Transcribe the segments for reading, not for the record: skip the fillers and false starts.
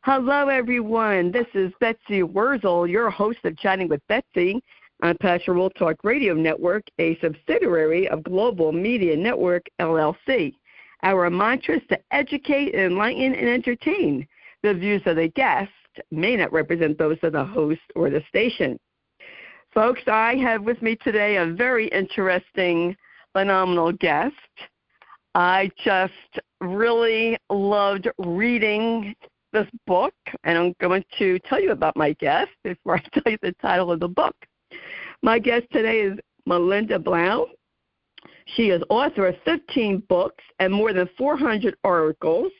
Hello, everyone. This is Betsy Wurzel, your host of Chatting with Betsy on Passion World Talk Radio Network, a subsidiary of Global Media Network, LLC. Our mantra is to educate, enlighten, and entertain. The views of the guest may not represent those of the host or the station. Folks, I have with me today a very interesting, phenomenal guest. I just really loved reading this book, and I'm going to tell you about my guest before I tell you the title of the book. My guest today is Melinda Blau. She is author of 15 books and more than 400 articles,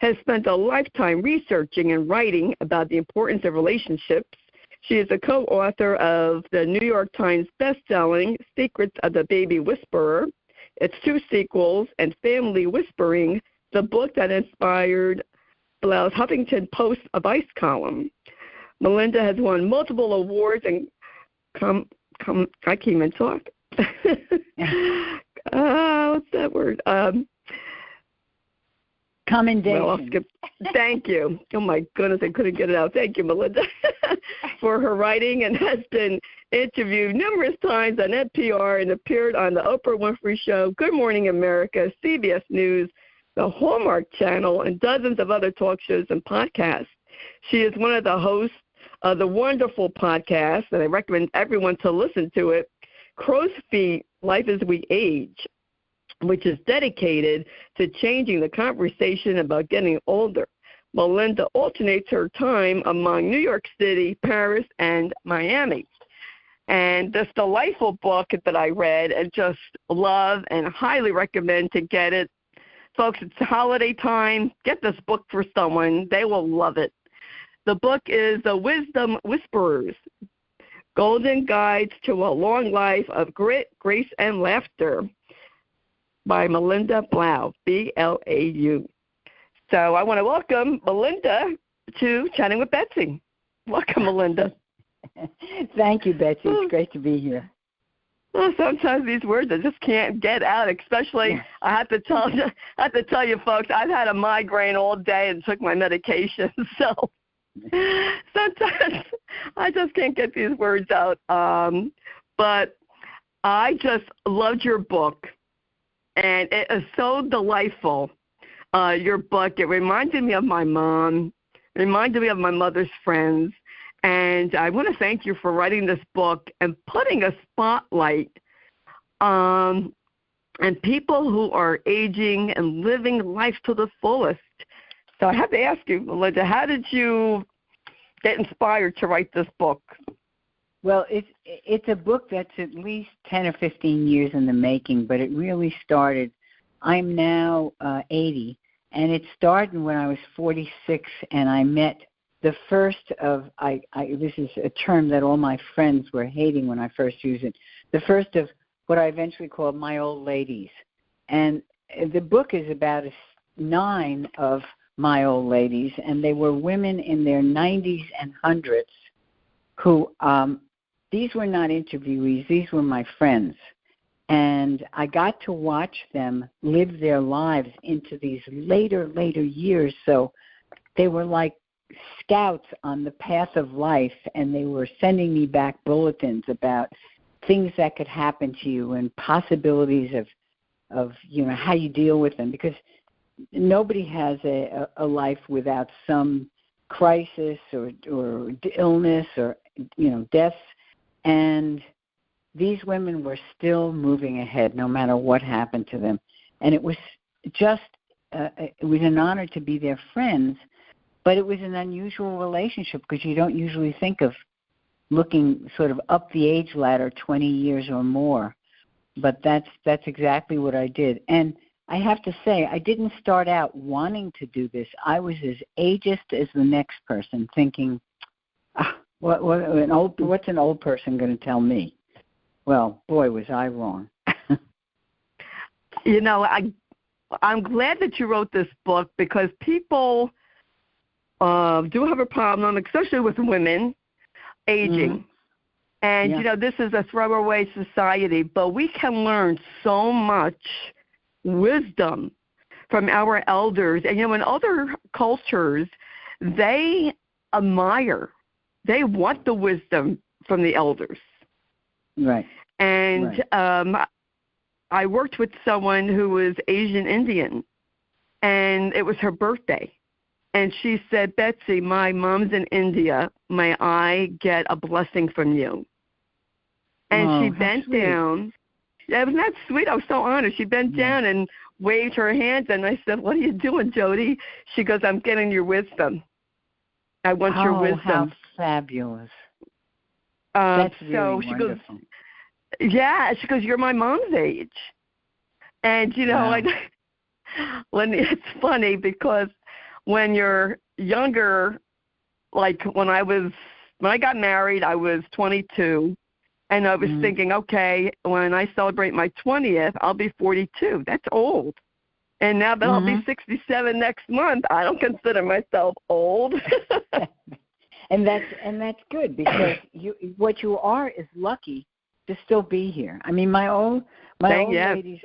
has spent a lifetime researching and writing about the importance of relationships. She is a co-author of the New York Times best-selling Secrets of the Baby Whisperer, its 2 sequels, and Family Whispering, the book that inspired Blau's Huffington Post advice column. Melinda has won multiple awards and I can't even talk. What's that word? Commendation. Well, thank you. Oh, my goodness, I couldn't get it out. Thank you, Melinda, for her writing, and has been interviewed numerous times on NPR and appeared on the Oprah Winfrey Show, Good Morning America, CBS News, the Hallmark Channel, and dozens of other talk shows and podcasts. She is one of the hosts of the wonderful podcast, and I recommend everyone to listen to it, Crow's Feet, Life as We Age, which is dedicated to changing the conversation about getting older. Melinda alternates her time among New York City, Paris, and Miami. And this delightful book that I read and just love and highly recommend to get it. Folks, it's holiday time. Get this book for someone. They will love it. The book is The Wisdom Whisperers, Golden Guides to a Long Life of Grit, Grace, and Laughter by Melinda Blau, B-L-A-U. So I want to welcome Melinda to Chatting with Betsy. Welcome, Melinda. Thank you, Betsy. It's great to be here. Well, sometimes these words I just can't get out. Especially, I have to tell you, folks, I've had a migraine all day and took my medication, so sometimes I just can't get these words out. But I just loved your book, and it is so delightful. Your book, it reminded me of my mom, reminded me of my mother's friends. And I want to thank you for writing this book and putting a spotlight on people who are aging and living life to the fullest. So I have to ask you, Melinda, how did you get inspired to write this book? Well, it's a book that's at least 10 or 15 years in the making, but it really started. I'm now 80, and it started when I was 46, and I met the first of, this is a term that all my friends were hating when I first used it, the first of what I eventually called my old ladies. And the book is about 9 of my old ladies, and they were women in their 90s and 100s who, these were not interviewees, these were my friends. And I got to watch them live their lives into these later years. So they were like scouts on the path of life, and they were sending me back bulletins about things that could happen to you and possibilities of how you deal with them, because nobody has a life without some crisis or illness or deaths, and these women were still moving ahead no matter what happened to them. And it was just it was an honor to be their friends. But it was an unusual relationship because you don't usually think of looking sort of up the age ladder 20 years or more. But that's exactly what I did. And I have to say, I didn't start out wanting to do this. I was as ageist as the next person, thinking, what's an old person going to tell me? Well, boy, was I wrong. I'm glad that you wrote this book because people do have a problem, especially with women aging. And, this is a throwaway society, but we can learn so much wisdom from our elders. And, in other cultures, they admire, they want the wisdom from the elders. Right. And I worked with someone who was Asian Indian, and it was her birthday. And she said, Betsy, my mom's in India. May I get a blessing from you? And she bent down. Yeah, wasn't that sweet? I was so honored. She bent down and waved her hands, and I said, what are you doing, Jody? She goes, I'm getting your wisdom. I want your wisdom. How fabulous. That's really wonderful. She goes, you're my mom's age. And, you know, it's funny because when you're younger, like when I got married, I was 22. And I was thinking, okay, when I celebrate my 20th, I'll be 42. That's old. And now that I'll be 67 next month, I don't consider myself old. and that's good, because what you are is lucky to still be here. I mean, my old ladies,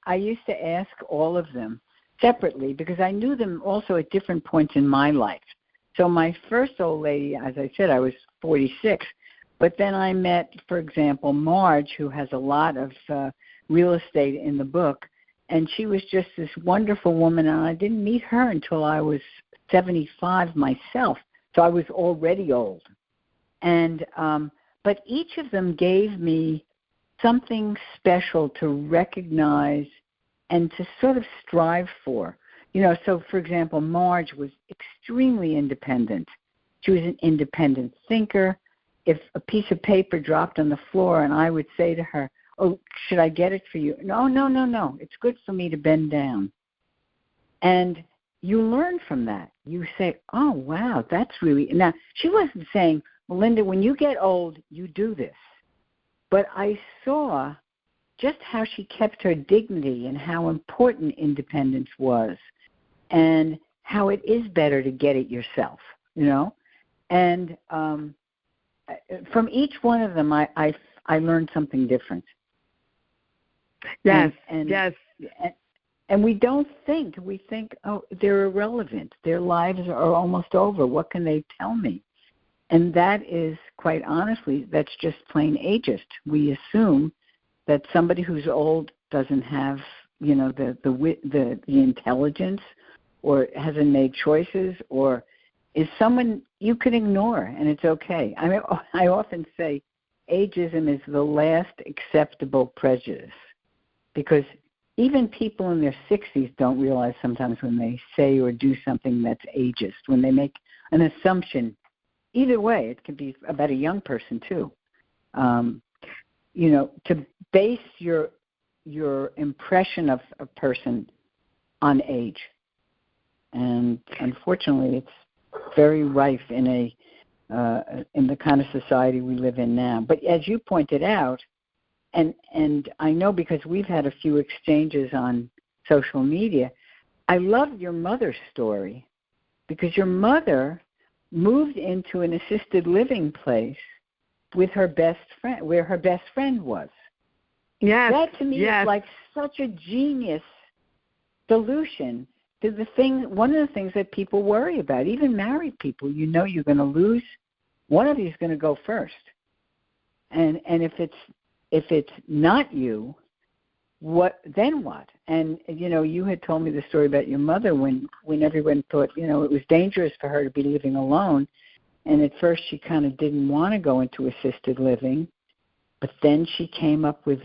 I used to ask all of them separately because I knew them also at different points in my life. So my first old lady, as I said, I was 46. But then I met, for example, Marge, who has a lot of real estate in the book, and she was just this wonderful woman, and I didn't meet her until I was 75 myself, so I was already old. And but each of them gave me something special to recognize and to sort of strive for. You know, so, for example, Marge was extremely independent. She was an independent thinker. If a piece of paper dropped on the floor and I would say to her, oh, should I get it for you? No. It's good for me to bend down. And you learn from that. You say, oh, wow, that's really... Now, she wasn't saying, Melinda, when you get old, you do this. But I saw just how she kept her dignity and how important independence was and how it is better to get it yourself, you know? And... from each one of them, I learned something different. Yes, And we don't think. We think, oh, they're irrelevant. Their lives are almost over. What can they tell me? And that is, quite honestly, that's just plain ageist. We assume that somebody who's old doesn't have, you know, the intelligence, or hasn't made choices, or is someone you can ignore, and it's okay. I mean, I often say ageism is the last acceptable prejudice, because even people in their 60s don't realize sometimes when they say or do something that's ageist, when they make an assumption. Either way, it could be about a young person too. You know, to base your impression of a person on age, and unfortunately, it's very rife in the kind of society we live in now. But as you pointed out, and I know because we've had a few exchanges on social media, I loved your mother's story, because your mother moved into an assisted living place with her best friend, where her best friend was. Yes. That to me is like such a genius solution. One of the things that people worry about, even married people, you know you're going to lose. One of you is going to go first. And if it's not you, then what? And, you know, you had told me the story about your mother when everyone thought, you know, it was dangerous for her to be living alone. And at first she kind of didn't want to go into assisted living. But then she came up with,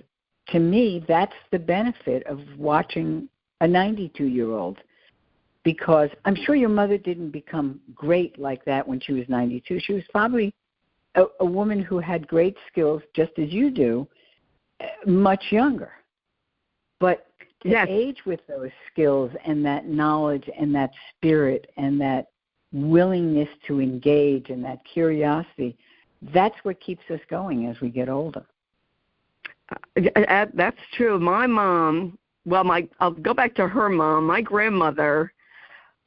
to me, that's the benefit of watching a 92-year-old. Because I'm sure your mother didn't become great like that when she was 92. She was probably a woman who had great skills, just as you do, much younger. But to age with those skills and that knowledge and that spirit and that willingness to engage and that curiosity, that's what keeps us going as we get older. That's true. My mom, I'll go back to her mom. My grandmother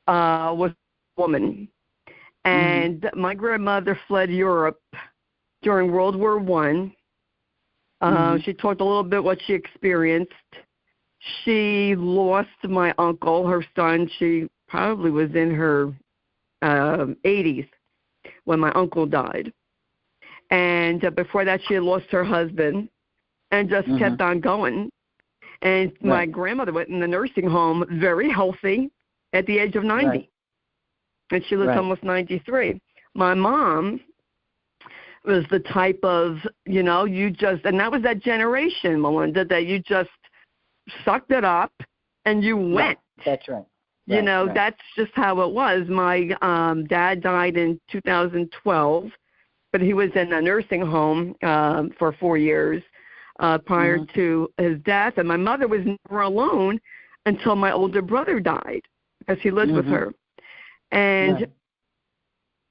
was a woman, and my grandmother fled Europe during World War I. She talked a little bit what she experienced. She lost my uncle, her son. She probably was in her 80s when my uncle died. And before that, she had lost her husband and just kept on going. And my grandmother went in the nursing home very healthy at the age of 90. Right. And she lived almost 93. My mom was the type of, you know, and that was that generation, Melinda, that you just sucked it up and you went. That's right. You know, that's just how it was. My dad died in 2012, but he was in a nursing home for 4 years prior to his death. And my mother was never alone until my older brother died because he lived with her. And,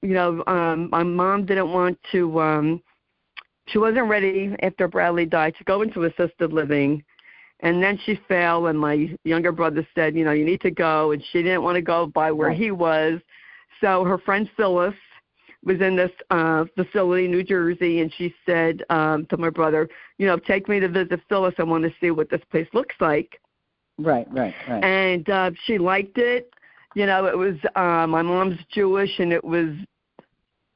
you know, my mom didn't want to, she wasn't ready after Bradley died to go into assisted living. And then she fell, and my younger brother said, you know, you need to go. And she didn't want to go by where he was. So her friend Phyllis was in this facility in New Jersey, and she said to my brother, you know, take me to visit Phyllis. I want to see what this place looks like. Right. And she liked it. You know, it was my mom's Jewish, and it was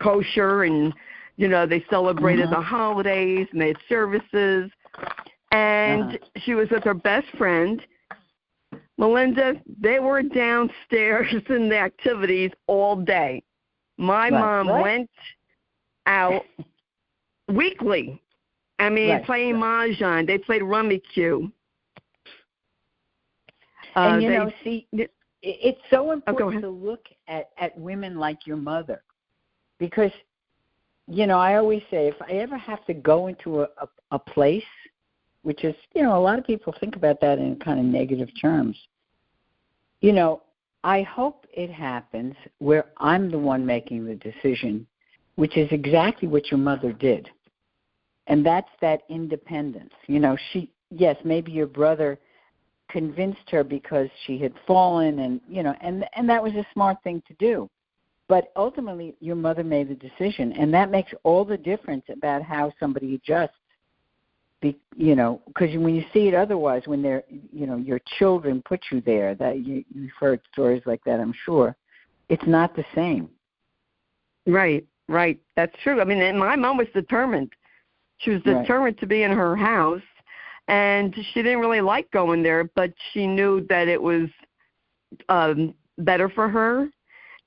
kosher, and, you know, they celebrated the holidays, and they had services. And she was with her best friend, Melinda. They were downstairs in the activities all day. My mom went out weekly. I mean, playing mahjong. They played rummy cue. And, you know, see, it's so important to look at women like your mother because, you know, I always say if I ever have to go into a place, which is, you know, a lot of people think about that in kind of negative terms. You know, I hope it happens where I'm the one making the decision, which is exactly what your mother did. And that's that independence. You know, yes, maybe your brother convinced her because she had fallen and, you know, and that was a smart thing to do. But ultimately, your mother made the decision, and that makes all the difference about how somebody adjusts. You know, because when you see it otherwise, when they're, you know, your children put you there, that you've heard stories like that, I'm sure, it's not the same. Right. That's true. I mean, and my mom was determined. She was determined to be in her house, and she didn't really like going there, but she knew that it was better for her,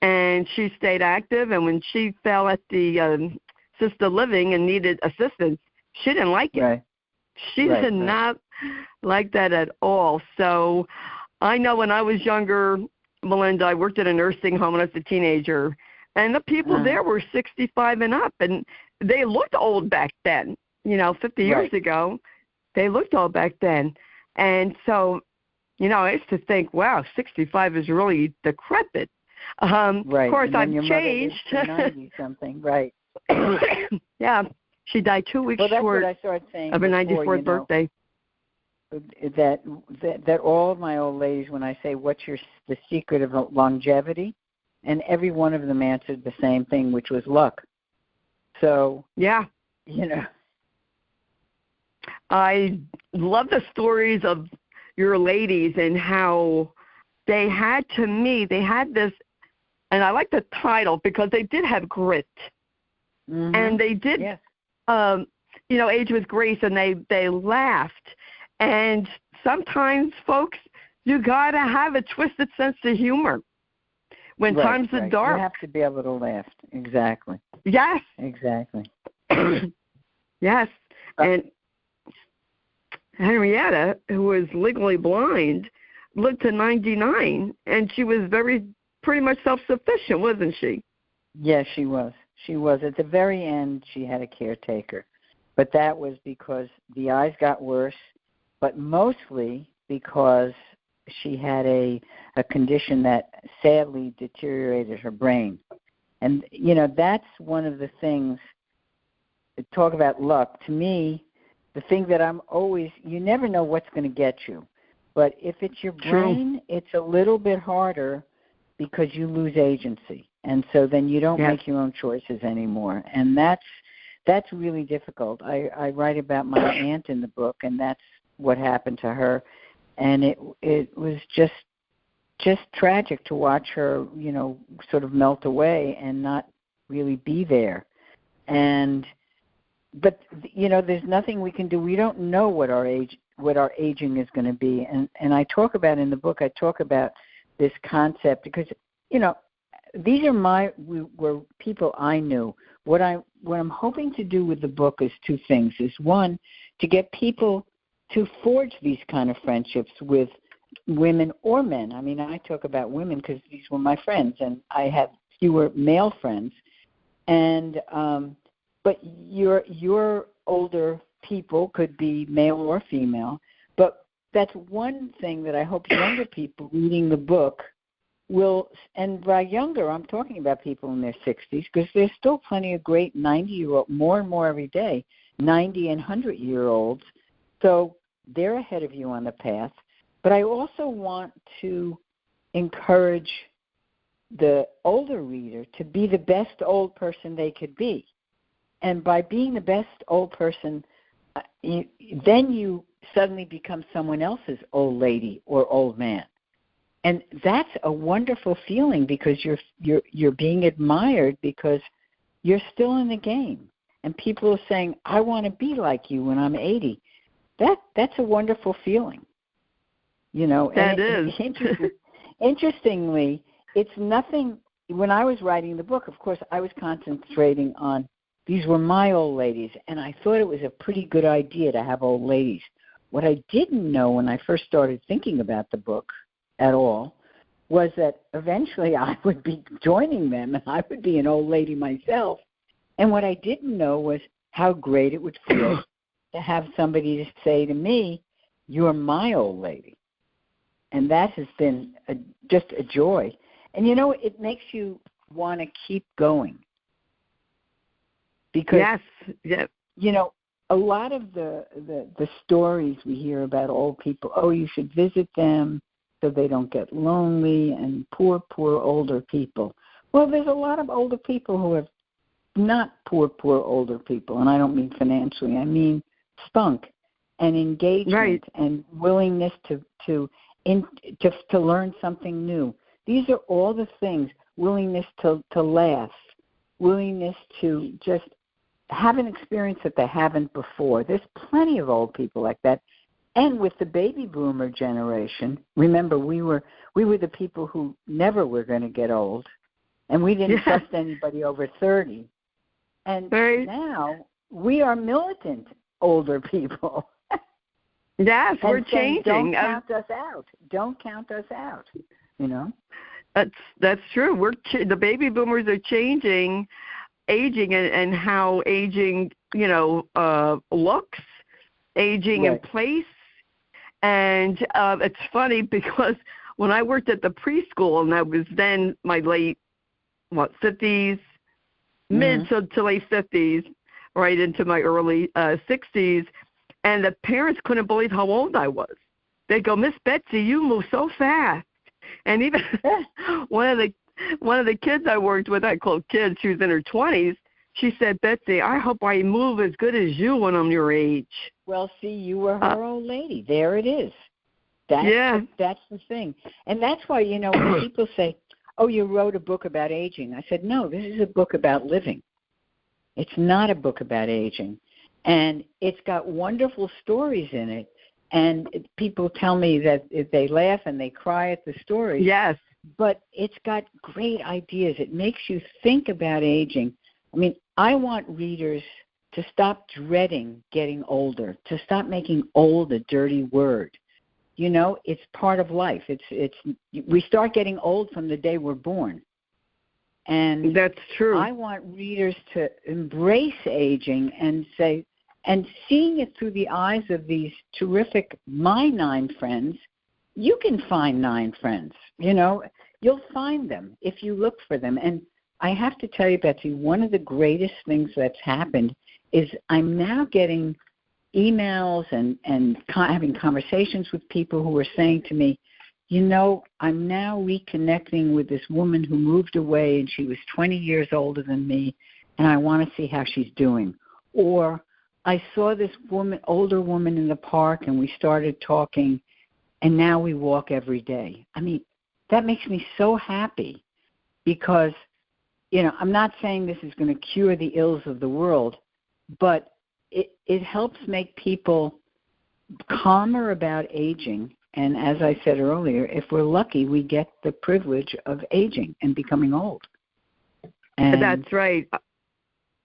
and she stayed active. And when she fell at the assisted living and needed assistance, she didn't like it. Right. She did not like that at all. So I know when I was younger, Melinda, I worked at a nursing home when I was a teenager, and the people there were 65 and up, and they looked old back then. You know, 50 years ago, they looked old back then. And so, you know, I used to think, wow, 65 is really decrepit. Of course, I've changed. 90-something, right. Yeah. She died 2 weeks short of her 94th birthday. That all of my old ladies, when I say what's the secret of longevity, and every one of them answered the same thing, which was luck. So yeah, you know, I love the stories of your ladies and how they had this, and I like the title because they did have grit, and they did. Yes. You know, age with grace, and they laughed. And sometimes, folks, you got to have a twisted sense of humor when times are dark. You have to be able to laugh. Exactly. Yes. Exactly. Yes. And Henrietta, who was legally blind, lived to 99, and she was pretty much self-sufficient, wasn't she? Yes, she was. She was. At the very end, she had a caretaker. But that was because the eyes got worse, but mostly because she had a condition that sadly deteriorated her brain. And, you know, that's one of the things, talk about luck. To me, the thing that I'm always, you never know what's going to get you. But if it's your brain, it's a little bit harder because you lose agency. And so then you don't make your own choices anymore. And that's really difficult. I write about my aunt in the book, and that's what happened to her. And it was just just tragic to watch her, sort of melt away and not really be there. But there's nothing we can do. We don't know what our aging is going to be. And I talk about in the book, I talk about this concept because, these were people I knew. What I'm hoping to do with the book is two things. Is one, to get people to forge these kind of friendships with women or men. I mean, I talk about women because these were my friends, and I had fewer male friends. And but your older people could be male or female. But that's one thing that I hope younger people reading the book will, and by younger, I'm talking about people in their 60s, because there's still plenty of great 90-year-old, more and more every day, 90 and 100-year-olds. So they're ahead of you on the path. But I also want to encourage the older reader to be the best old person they could be. And by being the best old person, then you suddenly become someone else's old lady or old man. And that's a wonderful feeling because you're being admired because you're still in the game. And people are saying, I want to be like you when I'm 80. That's a wonderful feeling. That is. Interestingly, it's nothing. When I was writing the book, of course, I was concentrating on these were my old ladies, and I thought it was a pretty good idea to have old ladies. What I didn't know when I first started thinking about the book at all was that eventually I would be joining them, and I would be an old lady myself. And what I didn't know was how great it would feel to have somebody to say to me, you're my old lady. And that has been just a joy. And, it makes you want to keep going. Because, yes. A lot of the stories we hear about old people, you should visit them so they don't get lonely, and poor older people. Well, there's a lot of older people who are not poor older people, and I don't mean financially. I mean spunk and engagement and willingness to learn something new. These are all the things, willingness to laugh, willingness to just have an experience that they haven't before. There's plenty of old people like that. And with the baby boomer generation, remember, we were the people who never were going to get old, and we didn't trust anybody over 30. And now we are militant older people. Yes, we're saying, changing. Don't count us out. Don't count us out. That's true. The baby boomers are changing, aging and how aging, looks, aging in place. And it's funny because when I worked at the preschool, and I was then my late, 50s, mid to late 50s, right into my early 60s, and the parents couldn't believe how old I was. They'd go, Miss Betsy, you move so fast. And even one of the kids I worked with, I called kids, she was in her 20s, she said, Betsy, I hope I move as good as you when I'm your age. Well, see, you were her old lady. There it is. That's the thing. And that's why, when people say, you wrote a book about aging. I said, no, this is a book about living. It's not a book about aging. And it's got wonderful stories in it. And people tell me that they laugh and they cry at the stories. Yes. But it's got great ideas. It makes you think about aging. I mean, I want readers to stop dreading getting older, to stop making old a dirty word. It's part of life. We start getting old from the day we're born. And that's true. I want readers to embrace aging and say, and seeing it through the eyes of these terrific my 9 friends, you can find 9 friends. You'll find them if you look for them. And I have to tell you, Betsy, one of the greatest things that's happened is I'm now getting emails and having conversations with people who are saying to me, I'm now reconnecting with this woman who moved away and she was 20 years older than me, and I want to see how she's doing. Or I saw this older woman in the park, and we started talking, and now we walk every day. I mean, that makes me so happy because, I'm not saying this is going to cure the ills of the world, but it helps make people calmer about aging. And as I said earlier, if we're lucky, we get the privilege of aging and becoming old. And that's right.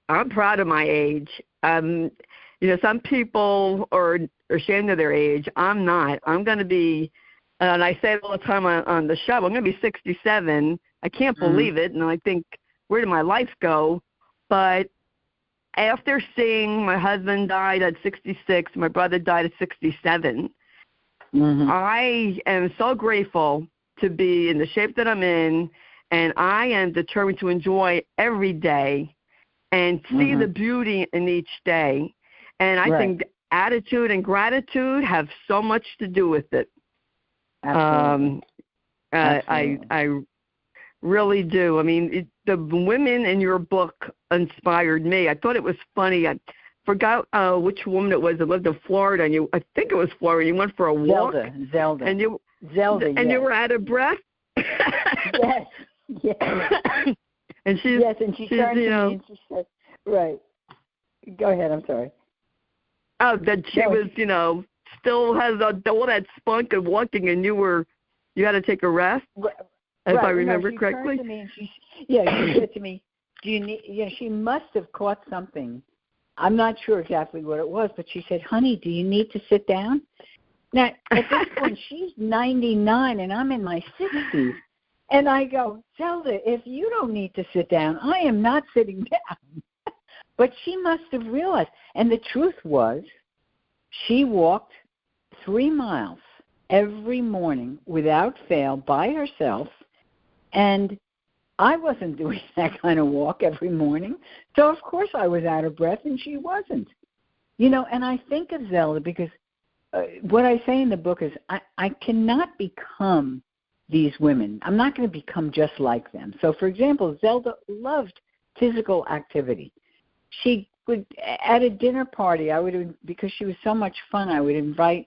I'm proud of my age. Some people are ashamed of their age. I'm not. I'm going to be, and I say it all the time on the show, I'm going to be 67. I can't believe it, and I think, where did my life go? But after seeing my husband died at 66, my brother died at 67, I am so grateful to be in the shape that I'm in, and I am determined to enjoy every day and see the beauty in each day. And I think attitude and gratitude have so much to do with it. Absolutely. I really do. I mean, the women in your book inspired me. I thought it was funny. I forgot which woman it was that lived in Florida, and I think it was Florida. You went for a walk. Zelda. And you you were out of breath. Yes. And she turned to me and she said, "Right, go ahead. I'm sorry." Oh, that she was, still has all that spunk and walking, and you had to take a rest. If I remember correctly. She turned to me and she said to me, "Do you need?" She must have caught something. I'm not sure exactly what it was, but she said, "Honey, do you need to sit down?" Now, at this point, she's 99 and I'm in my 60s, and I go, "Zelda, if you don't need to sit down, I am not sitting down." But she must have realized, and the truth was, she walked 3 miles every morning without fail by herself. And I wasn't doing that kind of walk every morning. So, of course, I was out of breath and she wasn't. And I think of Zelda because what I say in the book is I cannot become these women. I'm not going to become just like them. So, for example, Zelda loved physical activity. She would, at a dinner party, because she was so much fun, I would invite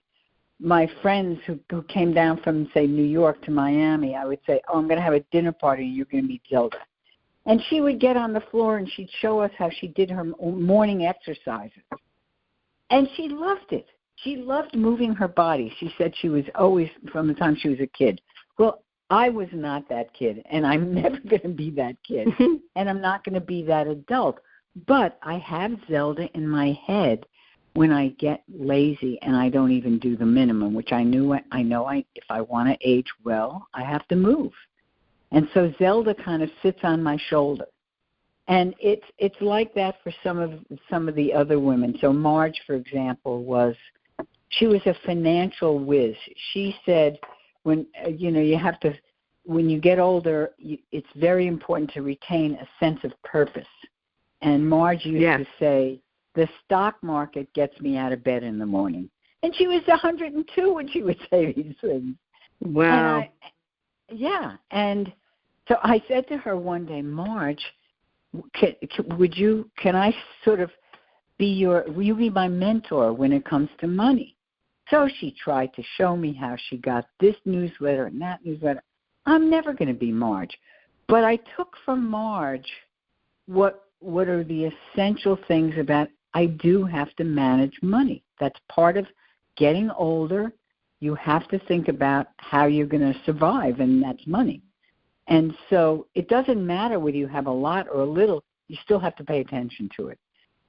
my friends who came down from, say, New York to Miami. I would say, "Oh, I'm going to have a dinner party. You're going to meet Zelda." And she would get on the floor and she'd show us how she did her morning exercises. And she loved it. She loved moving her body. She said she was always, from the time she was a kid. Well, I was not that kid, and I'm never going to be that kid, and I'm not going to be that adult. But I have Zelda in my head when I get lazy and I don't even do the minimum, which I know if I want to age well, I have to move. And so Zelda kind of sits on my shoulder. And it's like that for some of the other women. So Marge, for example, she was a financial whiz. She said when you get older, it's very important to retain a sense of purpose. And Marge used to say, "The stock market gets me out of bed in the morning." And she was 102 when she would say these things. Wow. And so I said to her one day, "Marge, can I sort of will you be my mentor when it comes to money?" So she tried to show me how she got this newsletter and that newsletter. I'm never going to be Marge. But I took from Marge what are the essential things about I do have to manage money. That's part of getting older. You have to think about how you're going to survive, and that's money. And so it doesn't matter whether you have a lot or a little, you still have to pay attention to it.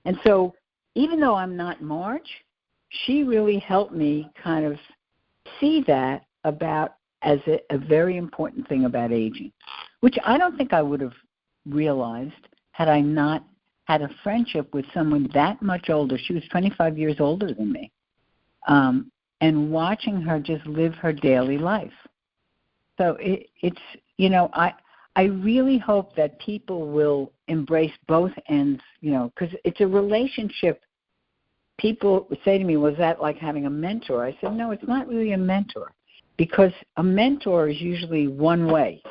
And so even though I'm not Marge, she really helped me kind of see that as a very important thing about aging, which I don't think I would have realized had I not had a friendship with someone that much older. She was 25 years older than me, and watching her just live her daily life. So it's I really hope that people will embrace both ends, because it's a relationship. People say to me, "Was that like having a mentor?" I said, "No, it's not really a mentor, because a mentor is usually one way.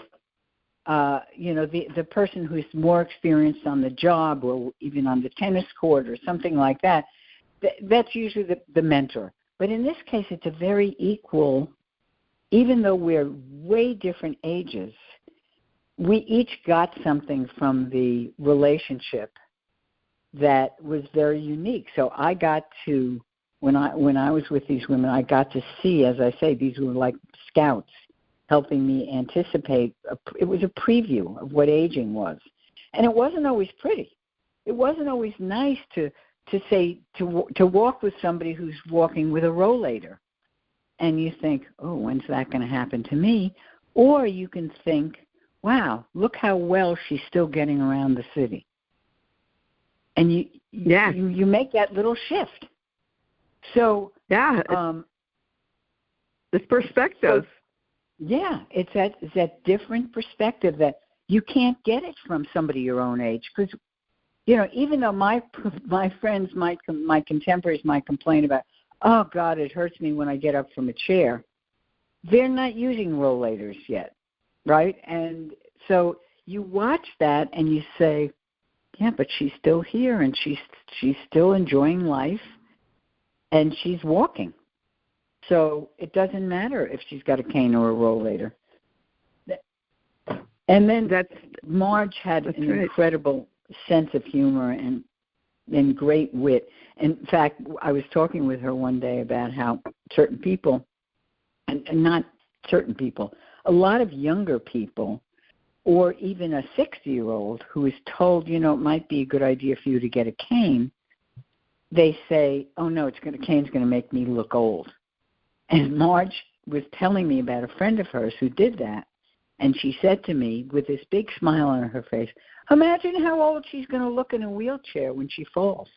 The person who's more experienced on the job or even on the tennis court or something like that, that's usually the mentor. But in this case, it's a very equal even though we're way different ages, we each got something from the relationship that was very unique. So I got to, when I was with these women, I got to see, as I say, these were like scouts helping me anticipate. It was a preview of what aging was. And it wasn't always pretty. It wasn't always nice to walk with somebody who's walking with a rollator. And you think, oh, when's that going to happen to me? Or you can think, wow, look how well she's still getting around the city. And you make that little shift. So it's perspective. So, it's that different perspective that you can't get it from somebody your own age. Because, even though my friends, my contemporaries might complain about, oh, God, it hurts me when I get up from a chair, they're not using rollators yet, right? And so you watch that and you say, yeah, but she's still here and she's still enjoying life and she's walking. So it doesn't matter if she's got a cane or a rollator. And then Marge had an incredible sense of humor and great wit. In fact, I was talking with her one day about how certain people, and not certain people, a lot of younger people, or even a 60-year-old who is told, it might be a good idea for you to get a cane, they say, oh, no, cane's going to make me look old. And Marge was telling me about a friend of hers who did that, and she said to me with this big smile on her face, imagine how old she's going to look in a wheelchair when she falls.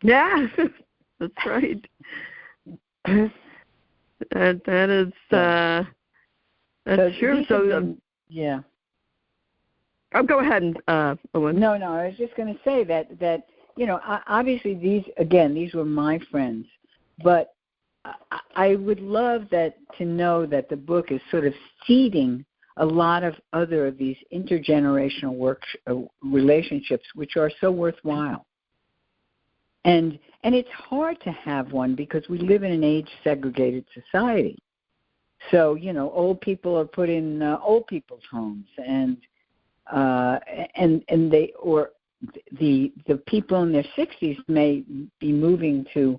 Yeah, that's right. That is that's true. So yeah. Oh, go ahead, Owen. No, I was just going to say that obviously these were my friends, but I would love to know that the book is sort of seeding a lot of other of these intergenerational relationships, which are so worthwhile. And it's hard to have one because we live in an age-segregated society. So, old people are put in old people's homes, and they, or the people in their 60s may be moving to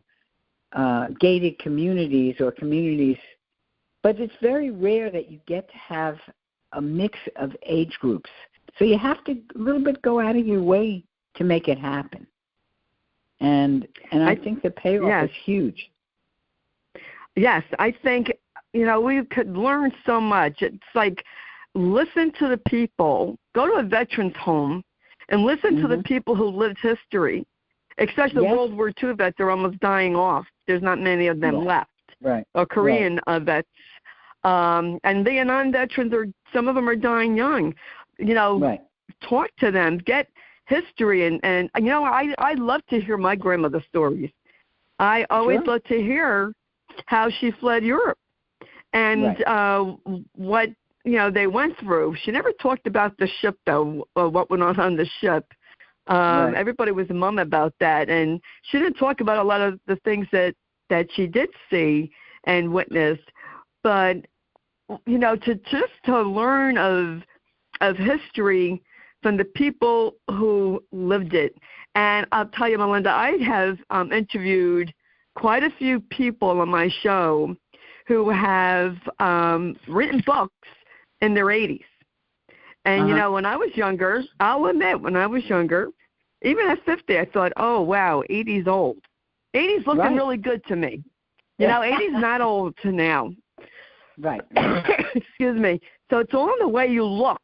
gated communities or communities, but it's very rare that you get to have a mix of age groups. So you have to a little bit go out of your way to make it happen. And I think the payoff is huge. Yes, I think, we could learn so much. It's like listen to the people, go to a veteran's home, and listen to the people who lived history, especially the World War II vets are almost dying off. There's not many of them left. Right. Or Korean vets. And Vietnam veterans, some of them are dying young. Talk to them, get history. And I love to hear my grandmother's stories. I always love to hear how she fled Europe and what, they went through. She never talked about the ship, though, or what went on the ship. Everybody was mum about that. And she didn't talk about a lot of the things that she did see and witness. But, to learn of history from the people who lived it. And I'll tell you, Melinda, I have interviewed quite a few people on my show who have written books in their 80s. And, when I was younger, I'll admit, when I was younger, even at 50, I thought, oh, wow, 80's old. 80's looking really good to me. 80's not old to now. Right. Excuse me. So it's all in the way you look,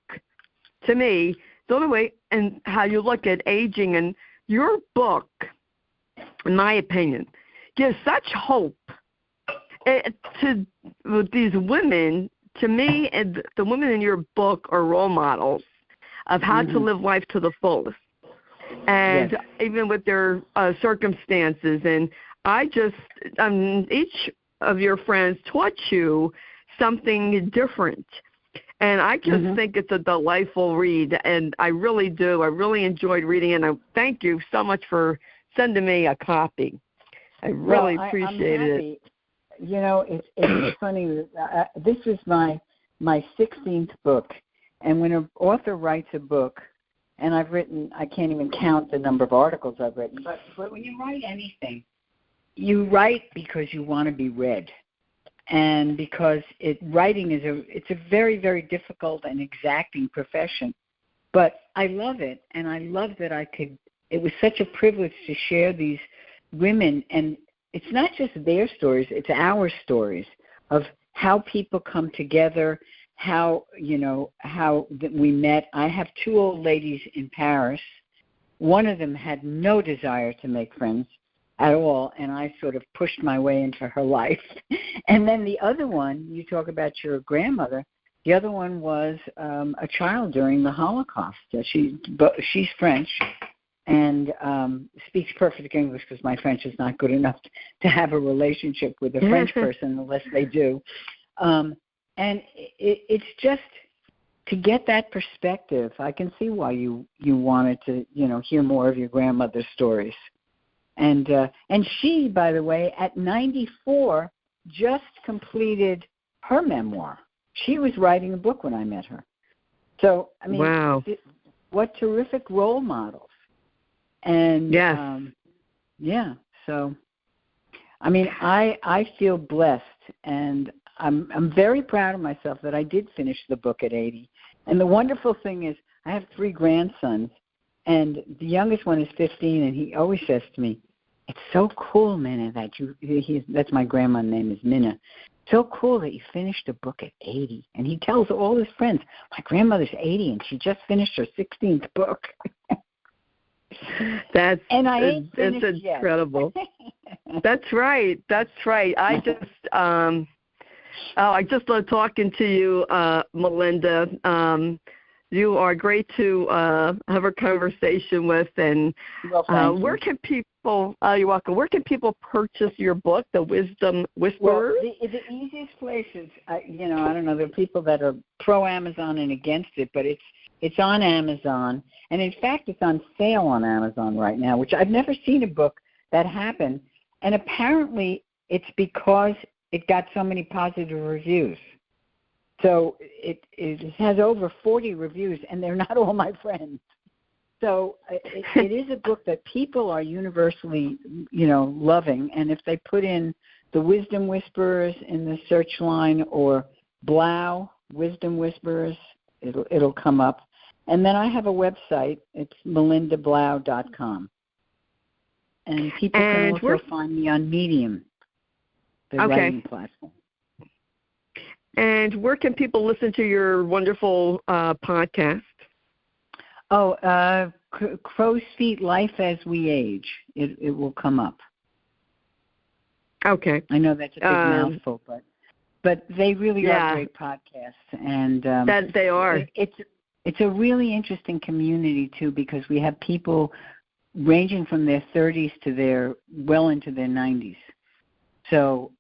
to me. It's all the way and how you look at aging. And your book, in my opinion, gives such hope to these women. To me, and the women in your book are role models of how to live life to the fullest. And even with their circumstances. And I just, each of your friends taught you something different. And I just think it's a delightful read, and I really do. I really enjoyed reading it, and I thank you so much for sending me a copy. I really appreciated it. it's funny. This is my 16th book, and when an author writes a book, and I've written, I can't even count the number of articles I've written, but when you write anything, you write because you want to be read, and because writing it's a very, very difficult and exacting profession, but I love it, and I love that it was such a privilege to share these women, and it's not just their stories, it's our stories of how people come together, how we met. I have 2 old ladies in Paris. One of them had no desire to make friends at all, and I sort of pushed my way into her life. And then the other one, you talk about your grandmother, the other one was a child during the Holocaust. She's French and speaks perfect English because my French is not good enough to have a relationship with a French person unless they do. And it's just to get that perspective. I can see why you wanted to, hear more of your grandmother's stories. And she, by the way, at 94, just completed her memoir. She was writing a book when I met her. So, I mean, wow. What terrific role models. And yes. So, I mean, I feel blessed, and I'm very proud of myself that I did finish the book at 80. And the wonderful thing is I have 3 grandsons, and the youngest one is 15, and he always says to me, "It's so cool, Minna, that that's my grandma's name is Minna. So cool that you finished a book at 80." And he tells all his friends, "My grandmother's 80, and she just finished her 16th book." It's incredible. That's right. I just love talking to you, Melinda. You are great to have a conversation with. And where can people? You're welcome. Where can people purchase your book, The Wisdom Whisperers? Well, the easiest place is, I don't know. There are people that are pro Amazon and against it, but it's on Amazon, and in fact, it's on sale on Amazon right now, which I've never seen a book that happened. And apparently, it's because it got so many positive reviews. So it has over 40 reviews, and they're not all my friends. So it is a book that people are universally, loving. And if they put in The Wisdom Whisperers in the search line or Blau, Wisdom Whisperers, it'll come up. And then I have a website. It's melindablau.com. And people can also find me on Medium, the writing platform. And where can people listen to your wonderful podcast? Crow's Feet, Life as We Age. It will come up. Okay. I know that's a big mouthful, but they really are great podcasts. And that they are. It's a really interesting community, too, because we have people ranging from their 30s to well into their 90s. So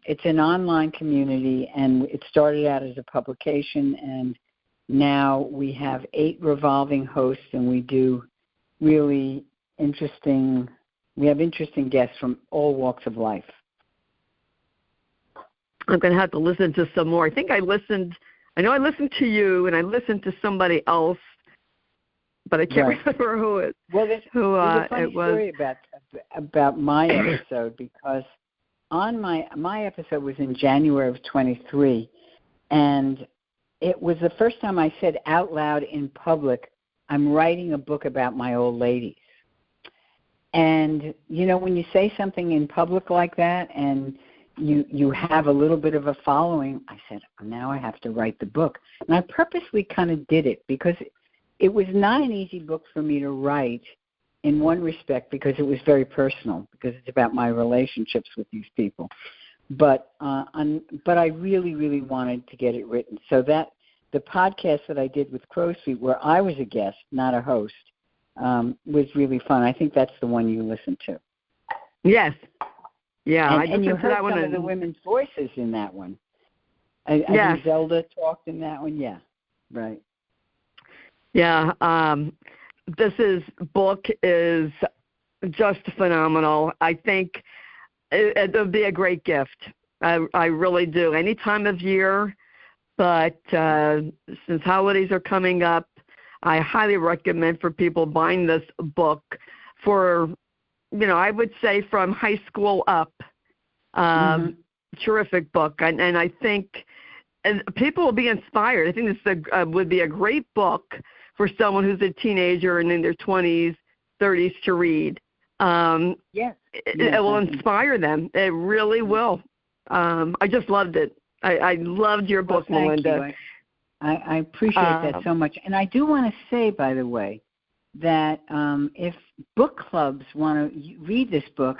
it's an online community, and it started out as a publication, and now we have 8 revolving hosts, and we do really interesting guests from all walks of life. I'm going to have to listen to some more. I know I listened to you, and I listened to somebody else, but I can't remember who it was. Well, there's a funny story about my episode, because on my episode was in January of 23, and it was the first time I said out loud in public, I'm writing a book about my old ladies. And, when you say something in public like that and you have a little bit of a following, I said, now I have to write the book. And I purposely kind of did it because it was not an easy book for me to write in one respect, because it was very personal, because it's about my relationships with these people. But I really, really wanted to get it written. So that the podcast that I did with Crow's Feet, where I was a guest, not a host, was really fun. I think that's the one you listened to. Yes. Yeah. And you heard some of the women's voices in that one. I think Zelda talked in that one. Yeah. Right. Yeah. This book is just phenomenal. I think it'll be a great gift. I really do. Any time of year, but since holidays are coming up, I highly recommend for people buying this book for, I would say from high school up. Terrific book, and I think people will be inspired. I think this would be a great book for someone who's a teenager and in their 20s, 30s to read. Yes. It will inspire them. It really will. I just loved it. I loved your book, Melinda. I appreciate that so much. And I do want to say, by the way, that if book clubs want to read this book,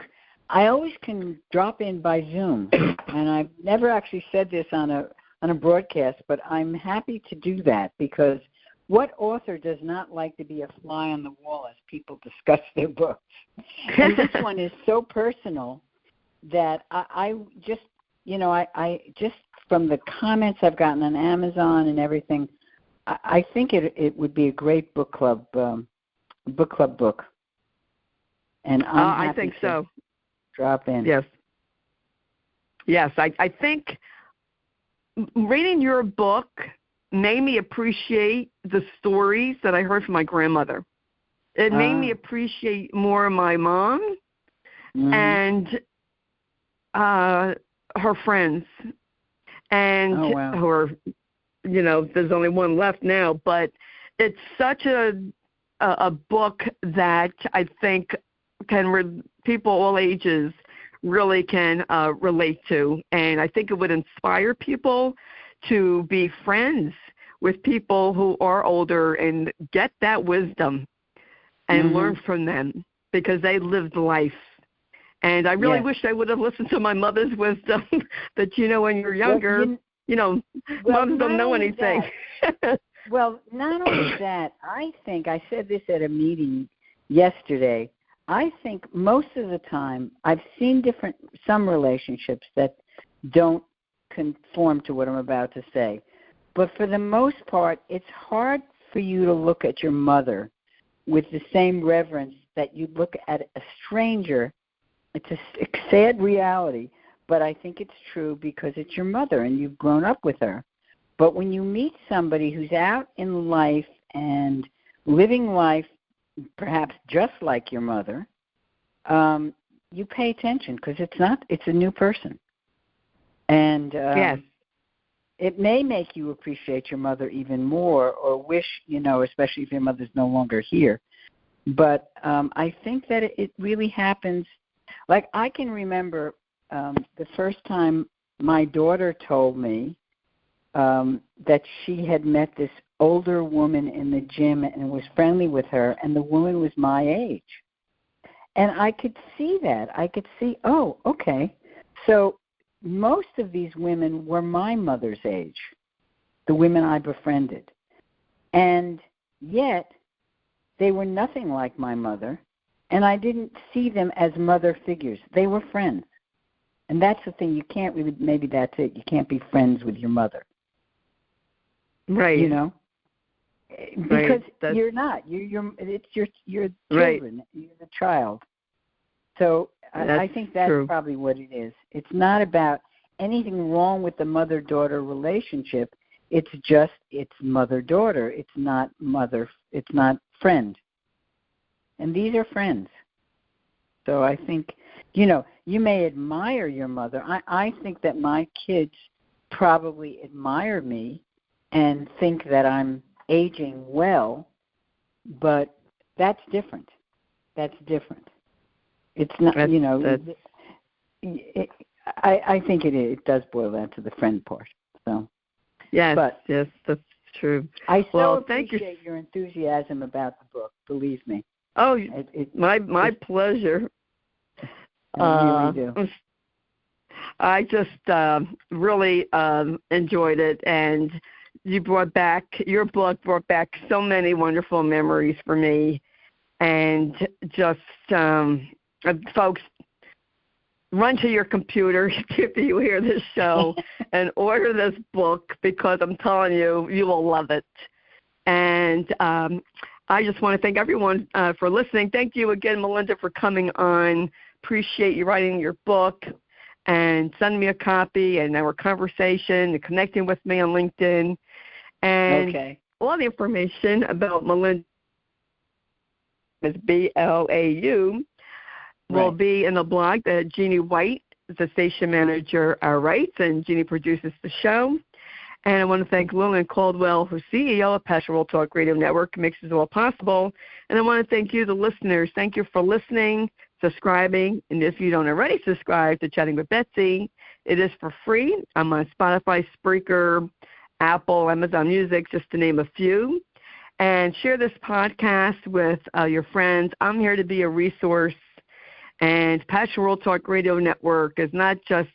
I always can drop in by Zoom. And I've never actually said this on a broadcast, but I'm happy to do that because what author does not like to be a fly on the wall as people discuss their books? And this one is so personal that I just from the comments I've gotten on Amazon and everything, I think it would be a great book club book. And I'm happy I think so. Drop in. Yes. I think reading your book made me appreciate the stories that I heard from my grandmother. It made me appreciate more my mom and her friends. And who are, there's only one left now, but it's such a book that I think people all ages really can relate to. And I think it would inspire people to be friends with people who are older and get that wisdom and learn from them because they lived life. And I really wish I would have listened to my mother's wisdom that, when you're younger, moms don't know anything. Well, not only that, I think I said this at a meeting yesterday. I think most of the time I've seen some relationships that don't conform to what I'm about to say. But for the most part, it's hard for you to look at your mother with the same reverence that you look at a stranger. It's a sad reality, but I think it's true because it's your mother and you've grown up with her. But when you meet somebody who's out in life and living life perhaps just like your mother, you pay attention because it's a new person. And it may make you appreciate your mother even more or wish, especially if your mother's no longer here. But I think that it really happens. Like I can remember the first time my daughter told me that she had met this older woman in the gym and was friendly with her, and the woman was my age. And I could see that. I could see, oh, okay. So most of these women were my mother's age, the women I befriended. And yet they were nothing like my mother, and I didn't see them as mother figures. They were friends. And that's the thing. You can't really, maybe that's it. You can't be friends with your mother. Right. Because you're not. It's your children. Right. You're the child. So I think that's true. Probably what it is. It's not about anything wrong with the mother-daughter relationship. It's just it's mother-daughter. It's not friend. And these are friends. So I think, you may admire your mother. I think that my kids probably admire me and think that I'm aging well, but that's different. That's different. It's not, I think it is. It does boil down to the friend part. So yes, that's true. I appreciate your enthusiasm about the book. Believe me. Oh, my pleasure. I really do. I just really enjoyed it, and your book brought back so many wonderful memories for me, and just folks, run to your computer if you hear this show and order this book because I'm telling you, you will love it. And I just want to thank everyone for listening. Thank you again, Melinda, for coming on. Appreciate you writing your book. and send me a copy and our conversation and connecting with me on LinkedIn. And all the information about Melinda is BLAU will be in the blog that Jeannie White, the station manager, writes, and Jeannie produces the show. And I want to thank Lillian Caldwell, who's CEO of Pastoral Talk Radio Network, who makes this all possible. And I want to thank you, the listeners. Thank you for listening, subscribing. And if you don't already subscribe to Chatting with Betsy, it is for free. I'm on Spotify, Spreaker, Apple, Amazon Music, just to name a few. And share this podcast with your friends. I'm here to be a resource. And Pastoral Talk Radio Network is not just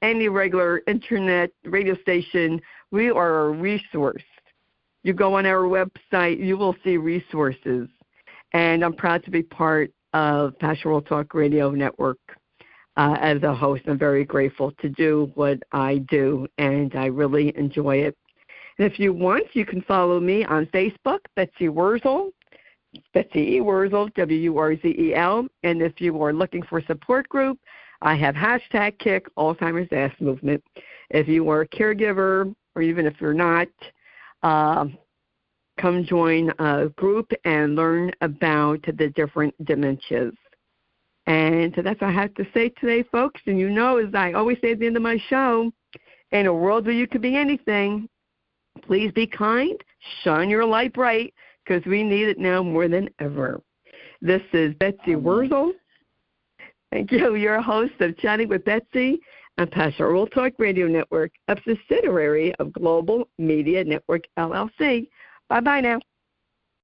any regular internet radio station. We are a resource. You go on our website, you will see resources. And I'm proud to be part of Pastoral Talk Radio Network as a host. I'm very grateful to do what I do, and I really enjoy it. And if you want, you can follow me on Facebook, Betsy Wurzel, Betsy E. Wurzel, Wurzel. And if you are looking for a support group, I have hashtag Kick Alzheimer's Zest Movement. If you are a caregiver, or even if you're not, come join a group and learn about the different dementias. And so that's what I have to say today, folks. And you know, as I always say at the end of my show, in a world where you could be anything, please be kind, shine your light bright, because we need it now more than ever. This is Betsy Wurzel. Thank you. You're a host of Chatting with Betsy on Pastoral Talk Radio Network, a subsidiary of Global Media Network, LLC. Bye-bye now.